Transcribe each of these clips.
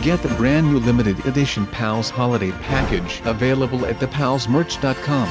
get the brand new limited edition Pals Holiday Package available at thepalsmerch.com.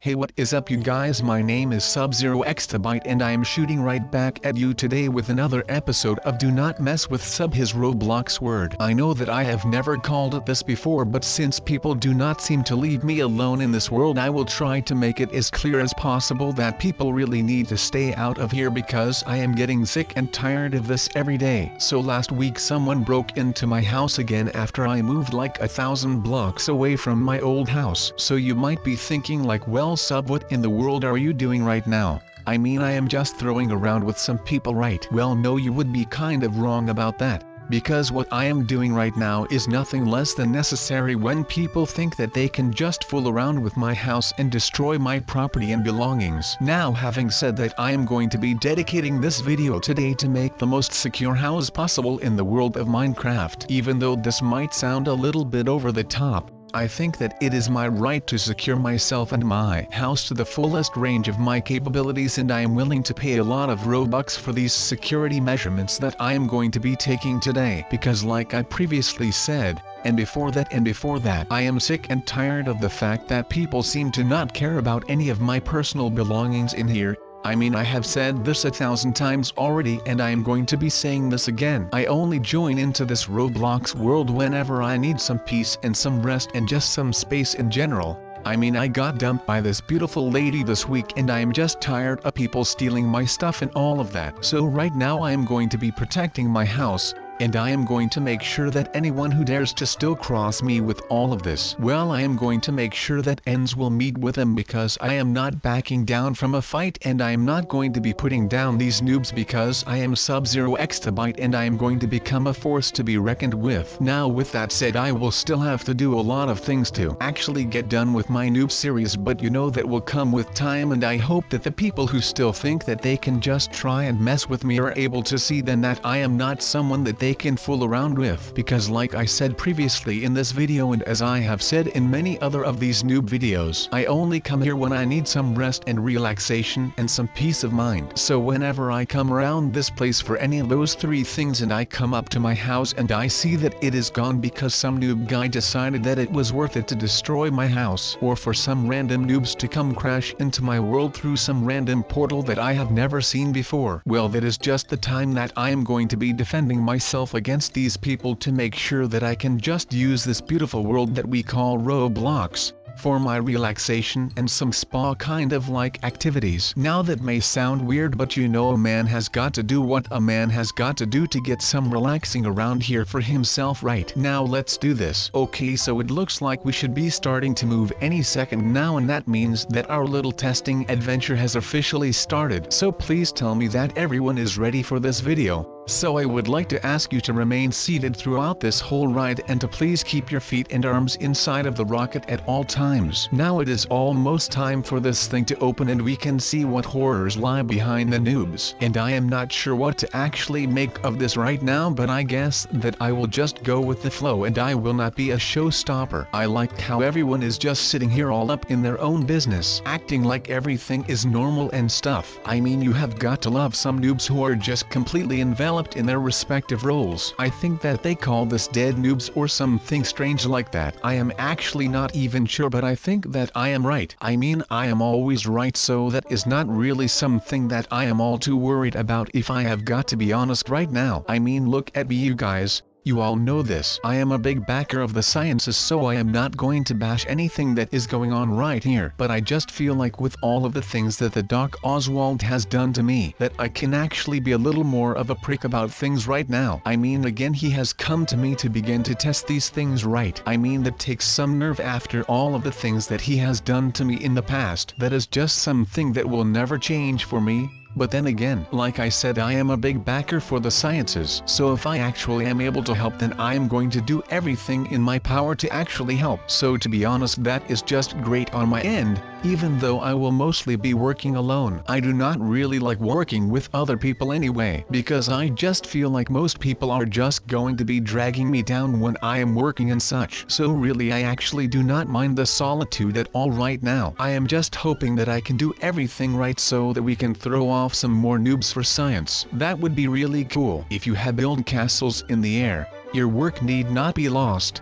Hey, what is up you guys, my name is Sub0xTbyte and I am shooting right back at you today with another episode of Do Not Mess with Sub, his Roblox word. I know that I have never called it this before, but since people do not seem to leave me alone in this world, I will try to make it as clear as possible that people really need to stay out of here because I am getting sick and tired of this every day. So last week someone broke into my house again after I moved like 1,000 blocks away from my old house. So you might be thinking like, well Sub, what in the world are you doing right now? I mean, I am just throwing around with some people, right? Well no, you would be kind of wrong about that, because what I am doing right now is nothing less than necessary when people think that they can just fool around with my house and destroy my property and belongings. Now having said that, I am going to be dedicating this video today to make the most secure house possible in the world of Minecraft. Even though this might sound a little bit over the top, I think that it is my right to secure myself and my house to the fullest range of my capabilities, and I am willing to pay a lot of Robux for these security measurements that I am going to be taking today. Because like I previously said, and before that, I am sick and tired of the fact that people seem to not care about any of my personal belongings in here. I mean, I have said this 1,000 times already and I am going to be saying this again. I only join into this Roblox world whenever I need some peace and some rest and just some space in general. I mean, I got dumped by this beautiful lady this week and I am just tired of people stealing my stuff and all of that. So right now I am going to be protecting my house, and I am going to make sure that anyone who dares to still cross me with all of this, well, I am going to make sure that ends will meet with them, because I am not backing down from a fight and I am not going to be putting down these noobs, because I am Sub0xTbyte and I am going to become a force to be reckoned with. Now with that said, I will still have to do a lot of things to actually get done with my noob series, but you know that will come with time, and I hope that the people who still think that they can just try and mess with me are able to see then that I am not someone that they can fool around with. Because like I said previously in this video, and as I have said in many other of these noob videos, I only come here when I need some rest and relaxation and some peace of mind. So whenever I come around this place for any of those three things and I come up to my house and I see that it is gone because some noob guy decided that it was worth it to destroy my house, or for some random noobs to come crash into my world through some random portal that I have never seen before, well, that is just the time that I am going to be defending myself against these people to make sure that I can just use this beautiful world that we call Roblox for my relaxation and some spa kind of like activities. Now that may sound weird, but you know, a man has got to do what a man has got to do to get some relaxing around here for himself, right? Now let's do this. Okay, so it looks like we should be starting to move any second now, and that means that our little testing adventure has officially started. So please tell me that everyone is ready for this video. So I would like to ask you to remain seated throughout this whole ride and to please keep your feet and arms inside of the rocket at all times. Now it is almost time for this thing to open and we can see what horrors lie behind the noobs. And I am not sure what to actually make of this right now, but I guess that I will just go with the flow and I will not be a showstopper. I like how everyone is just sitting here all up in their own business, acting like everything is normal and stuff. I mean, you have got to love some noobs who are just completely enveloped in their respective roles. I think that they call this dead noobs or something strange like that. I am actually not even sure, but I think that I am right. I mean, I am always right, so that is not really something that I am all too worried about, if I have got to be honest right now. I mean, look at me you guys. You all know this. I am a big backer of the sciences, so I am not going to bash anything that is going on right here. But I just feel like with all of the things that the Doc Oswald has done to me, that I can actually be a little more of a prick about things right now. I mean, again, he has come to me to begin to test these things, right? I mean, that takes some nerve after all of the things that he has done to me in the past. That is just something that will never change for me. But then again, like I said, I am a big backer for the sciences, so if I actually am able to help, then I am going to do everything in my power to actually help. So to be honest, that is just great on my end, even though I will mostly be working alone. I do not really like working with other people anyway, because I just feel like most people are just going to be dragging me down when I am working and such. So really I actually do not mind the solitude at all right now. I am just hoping that I can do everything right so that we can throw off some more noobs for science. That would be really cool. If you have built castles in the air, your work need not be lost.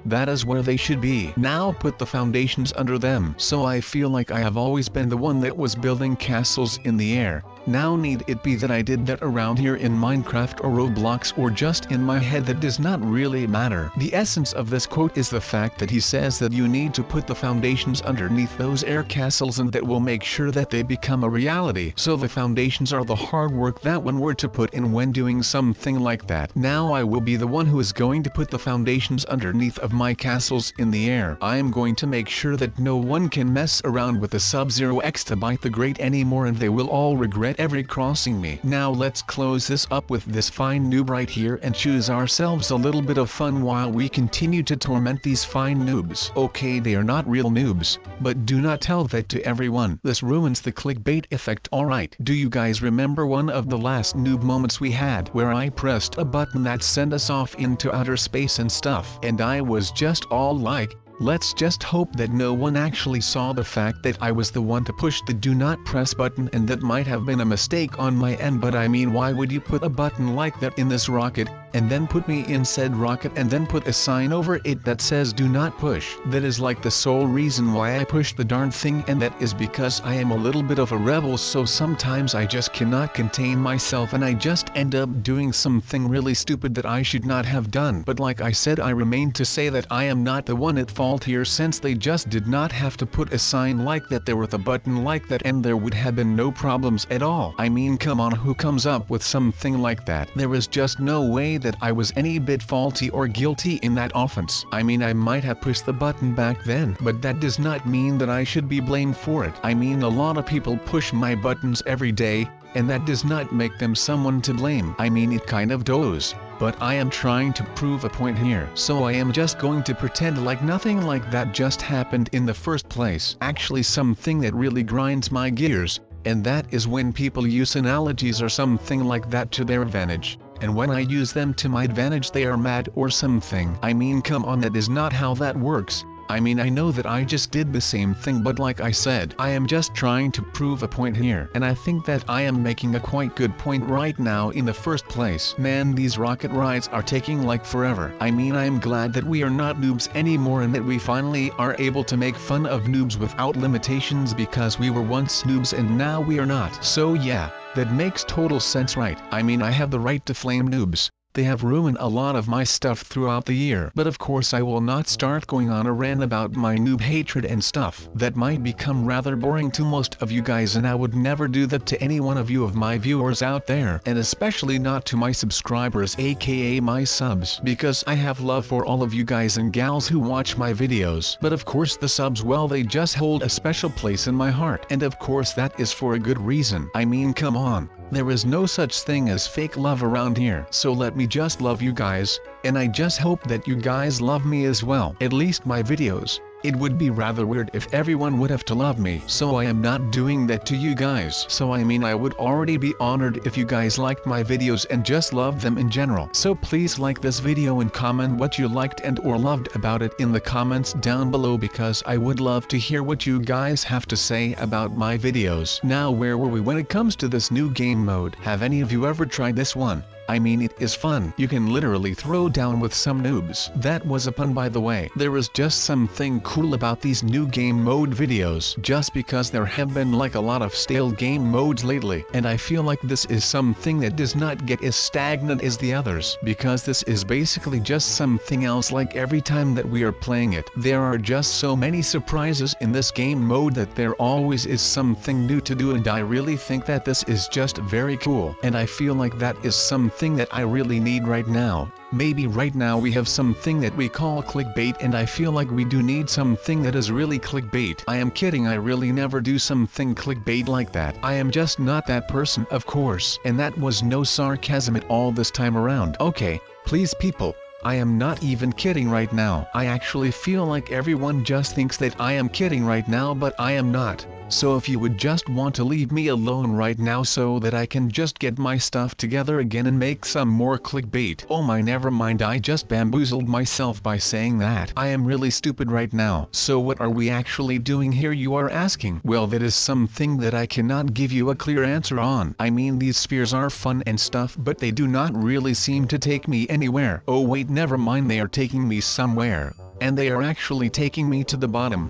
That is where they should be. Now put the foundations under them. So I feel like I have always been the one that was building castles in the air. Now need it be that I did that around here in Minecraft or Roblox or just in my head, that does not really matter. The essence of this quote is the fact that he says that you need to put the foundations underneath those air castles, and that will make sure that they become a reality. So the foundations are the hard work that one were to put in when doing something like that. Now I will be the one who is going to put the foundations underneath of my castles in the air. I am going to make sure that no one can mess around with the Sub-Zero Exabyte the Great anymore, and they will all regret every crossing me. Now let's close this up with this fine noob right here and choose ourselves a little bit of fun while we continue to torment these fine noobs. Okay, they are not real noobs, but do not tell that to everyone. This ruins the clickbait effect. Alright, do you guys remember one of the last noob moments we had where I pressed a button that sent us off into outer space and stuff, and I was just all like, let's just hope that no one actually saw the fact that I was the one to push the do not press button, and that might have been a mistake on my end. But I mean, why would you put a button like that in this rocket, and then put me in said rocket and then put a sign over it that says do not push? That is like the sole reason why I pushed the darn thing, and that is because I am a little bit of a rebel, so sometimes I just cannot contain myself and I just end up doing something really stupid that I should not have done. But like I said, I remain to say that I am not the one at fault here, since they just did not have to put a sign like that there with a button like that, and there would have been no problems at all. I mean, come on, who comes up with something like that? There is just no way that I was any bit faulty or guilty in that offense. I mean, I might have pushed the button back then, but that does not mean that I should be blamed for it. I mean, a lot of people push my buttons every day, and that does not make them someone to blame. I mean, it kind of does. But I am trying to prove a point here, so I am just going to pretend like nothing like that just happened in the first place. Actually, something that really grinds my gears, and that is when people use analogies or something like that to their advantage, and when I use them to my advantage they are mad or something. I mean, come on, that is not how that works. I mean, I know that I just did the same thing, but like I said, I am just trying to prove a point here, and I think that I am making a quite good point right now in the first place. Man, these rocket rides are taking like forever. I mean, I am glad that we are not noobs anymore, and that we finally are able to make fun of noobs without limitations, because we were once noobs and now we are not. So yeah, that makes total sense, right? I mean, I have the right to flame noobs. They have ruined a lot of my stuff throughout the year. But of course I will not start going on a rant about my noob hatred and stuff. That might become rather boring to most of you guys, and I would never do that to any one of you of my viewers out there, and especially not to my subscribers, aka my subs, because I have love for all of you guys and gals who watch my videos. But of course the subs, well, they just hold a special place in my heart, and of course that is for a good reason. I mean, come on. There is no such thing as fake love around here, so let me just love you guys, and I just hope that you guys love me as well. At least my videos. It would be rather weird if everyone would have to love me, so I am not doing that to you guys. So I mean, I would already be honored if you guys liked my videos and just loved them in general. So please like this video and comment what you liked and or loved about it in the comments down below, because I would love to hear what you guys have to say about my videos. Now, where were we when it comes to this new game mode? Have any of you ever tried this one? I mean, it is fun. You can literally throw down with some noobs. That was a pun, by the way. There is just something cool about these new game mode videos, just because there have been like a lot of stale game modes lately, and I feel like this is something that does not get as stagnant as the others, because this is basically just something else. Like every time that we are playing it, there are just so many surprises in this game mode that there always is something new to do, and I really think that this is just very cool, and I feel like that is something that I really need right now. Maybe right now we have something that we call clickbait, and I feel like we do need something that is really clickbait. I am kidding, I really never do something clickbait like that. I am just not that person, of course, and that was no sarcasm at all this time around. Okay, please people, I am not even kidding right now. I actually feel like everyone just thinks that I am kidding right now, but I am not. So if you would just want to leave me alone right now so that I can just get my stuff together again and make some more clickbait. Oh my, never mind, I just bamboozled myself by saying that. I am really stupid right now. So what are we actually doing here, you are asking? Well, that is something that I cannot give you a clear answer on. I mean, these spheres are fun and stuff, but they do not really seem to take me anywhere. Oh wait, never mind, they are taking me somewhere. And they are actually taking me to the bottom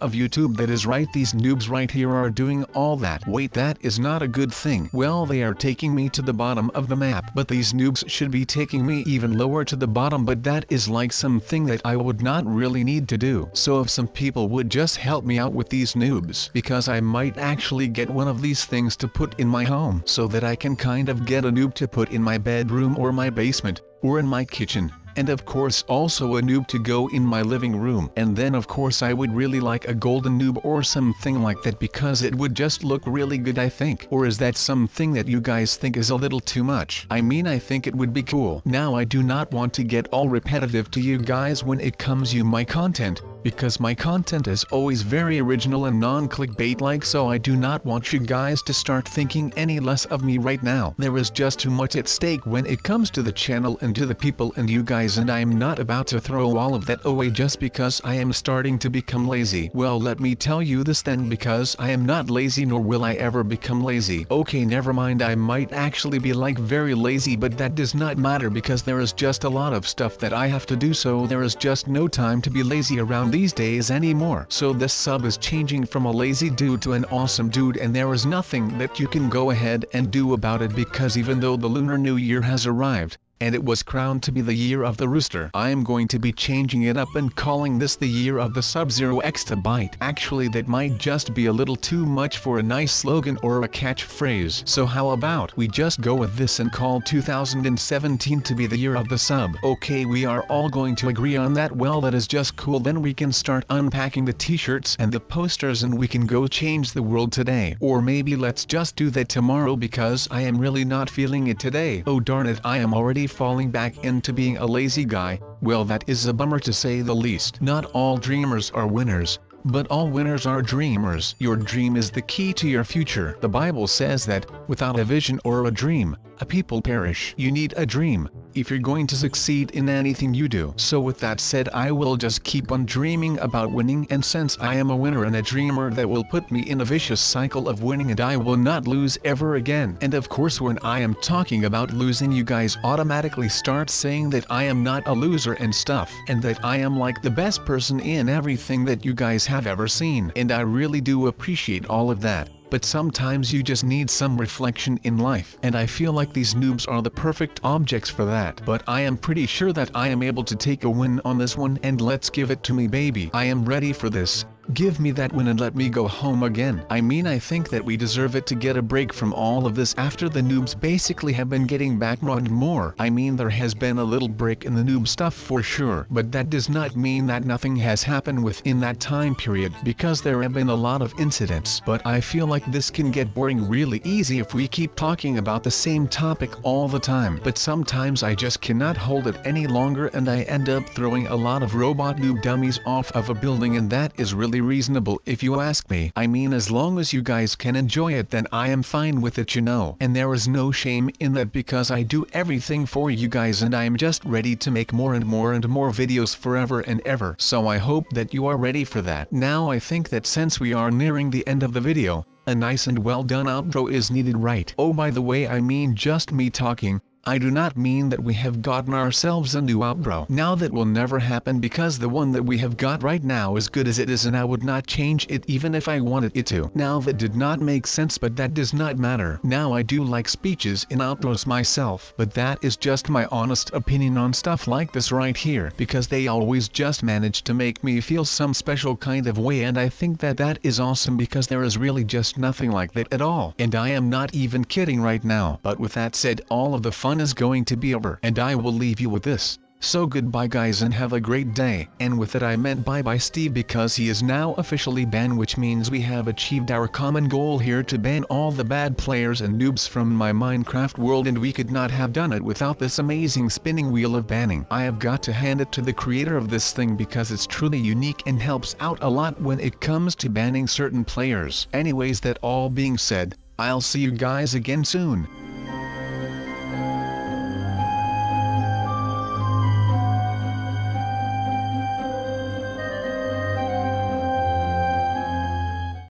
of YouTube. That is right, these noobs right here are doing all that. Wait, that is not a good thing. Well, they are taking me to the bottom of the map, but these noobs should be taking me even lower to the bottom, but that is like something that I would not really need to do. So if some people would just help me out with these noobs, because I might actually get one of these things to put in my home, so that I can kind of get a noob to put in my bedroom or my basement, or in my kitchen. And of course also a noob to go in my living room. And then of course I would really like a golden noob or something like that, because it would just look really good, I think. Or is that something that you guys think is a little too much? I mean, I think it would be cool. Now I do not want to get all repetitive to you guys when it comes to my content, because my content is always very original and non-clickbait like, so I do not want you guys to start thinking any less of me right now. There is just too much at stake when it comes to the channel and to the people and you guys, and I am not about to throw all of that away just because I am starting to become lazy. Well, let me tell you this then, because I am not lazy, nor will I ever become lazy. Okay, never mind, I might actually be like very lazy, but that does not matter because there is just a lot of stuff that I have to do, so there is just no time to be lazy around these days anymore. So this sub is changing from a lazy dude to an awesome dude, and there is nothing that you can go ahead and do about it, because even though the Lunar New Year has arrived, and it was crowned to be the year of the rooster, I am going to be changing it up and calling this the year of the Sub-Zero Exabyte. Actually, that might just be a little too much for a nice slogan or a catchphrase. So how about we just go with this and call 2017 to be the year of the sub? Okay, we are all going to agree on that. Well, that is just cool. Then we can start unpacking the t-shirts and the posters, and we can go change the world today. Or maybe let's just do that tomorrow, because I am really not feeling it today. Oh darn it, I am already falling back into being a lazy guy. Well, that is a bummer to say the least. Not all dreamers are winners, but all winners are dreamers. Your dream is the key to your future. The Bible says that, without a vision or a dream, a people perish. You need a dream if you're going to succeed in anything you do. So with that said, I will just keep on dreaming about winning, and since I am a winner and a dreamer, that will put me in a vicious cycle of winning, and I will not lose ever again. And of course, when I am talking about losing, you guys automatically start saying that I am not a loser and stuff, and that I am like the best person in everything that you guys have ever seen. And I really do appreciate all of that. But sometimes you just need some reflection in life, and I feel like these noobs are the perfect objects for that. But I am pretty sure that I am able to take a win on this one, and let's give it to me, baby. I am ready for this. Give me that win and let me go home again. I mean, I think that we deserve it to get a break from all of this after the noobs basically have been getting back more and more. I mean, there has been a little break in the noob stuff for sure, but that does not mean that nothing has happened within that time period, because there have been a lot of incidents. But I feel like this can get boring really easy if we keep talking about the same topic all the time. But sometimes I just cannot hold it any longer, and I end up throwing a lot of robot noob dummies off of a building, and that is really reasonable if you ask me. I mean, as long as you guys can enjoy it, then I am fine with it, you know. And there is no shame in that, because I do everything for you guys, and I am just ready to make more and more and more videos forever and ever. So I hope that you are ready for that. Now I think that since we are nearing the end of the video, a nice and well done outro is needed, right? Oh, by the way, I mean just me talking. I do not mean that we have gotten ourselves a new outro. Now that will never happen, because the one that we have got right now is good as it is, and I would not change it even if I wanted it to. Now that did not make sense, but that does not matter. Now I do like speeches in outros myself, but that is just my honest opinion on stuff like this right here, because they always just manage to make me feel some special kind of way, and I think that that is awesome, because there is really just nothing like that at all. And I am not even kidding right now. But with that said, all of the fun is going to be over, and I will leave you with this. So goodbye guys and have a great day. And with it I meant bye bye Steve, because he is now officially banned, which means we have achieved our common goal here to ban all the bad players and noobs from my Minecraft world, and we could not have done it without this amazing spinning wheel of banning. I have got to hand it to the creator of this thing because it's truly unique and helps out a lot when it comes to banning certain players. Anyways, that all being said, I'll see you guys again soon.